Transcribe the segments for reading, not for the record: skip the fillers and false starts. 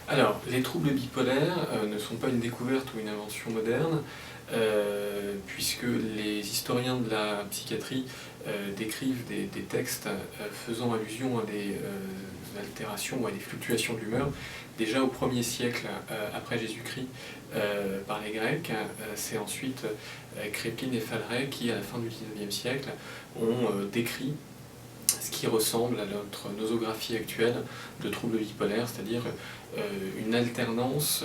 Alors, les troubles bipolaires ne sont pas une découverte ou une invention moderne, puisque les historiens de la psychiatrie décrivent des textes faisant allusion à des altérations ou à des fluctuations de l'humeur. Déjà au 1er siècle après Jésus-Christ par les Grecs, c'est ensuite Crépine et Falleret qui, à la fin du XIXe siècle, ont décrit ce qui ressemble à notre nosographie actuelle de troubles bipolaires, c'est-à-dire une alternance,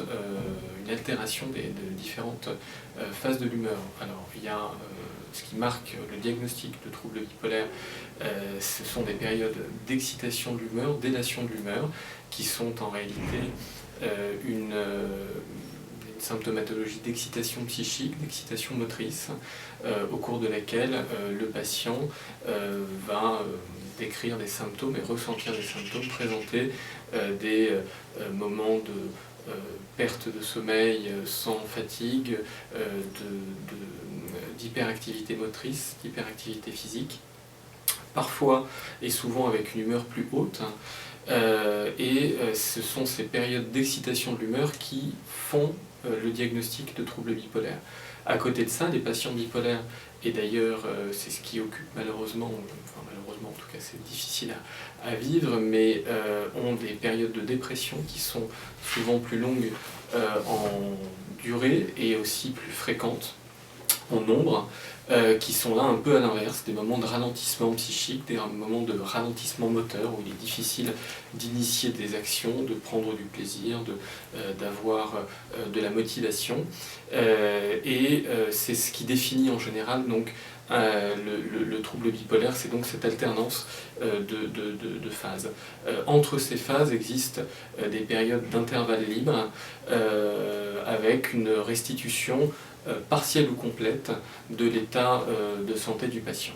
une altération de différentes phases de l'humeur. Alors, il y a ce qui marque le diagnostic de troubles bipolaires, ce sont des périodes d'excitation de l'humeur, d'élation de l'humeur, qui sont en réalité une symptomatologie d'excitation psychique, d'excitation motrice, au cours de laquelle le patient va décrire des symptômes et ressentir des symptômes, présenter des moments de perte de sommeil sans fatigue, d'hyperactivité motrice, d'hyperactivité physique, parfois et souvent avec une humeur plus haute. Ce sont ces périodes d'excitation de l'humeur qui font le diagnostic de troubles bipolaires. À côté de ça, les patients bipolaires, et d'ailleurs c'est ce qui occupe malheureusement, enfin malheureusement en tout cas c'est difficile à vivre, mais ont des périodes de dépression qui sont souvent plus longues en durée et aussi plus fréquentes en nombre, qui sont là un peu à l'inverse, des moments de ralentissement psychique, des moments de ralentissement moteur, où il est difficile d'initier des actions, de prendre du plaisir, d'avoir de la motivation. C'est ce qui définit en général donc, le trouble bipolaire, c'est donc cette alternance de phases. Entre ces phases existent des périodes d'intervalle libre avec une restitution partielle ou complète de l'état de santé du patient.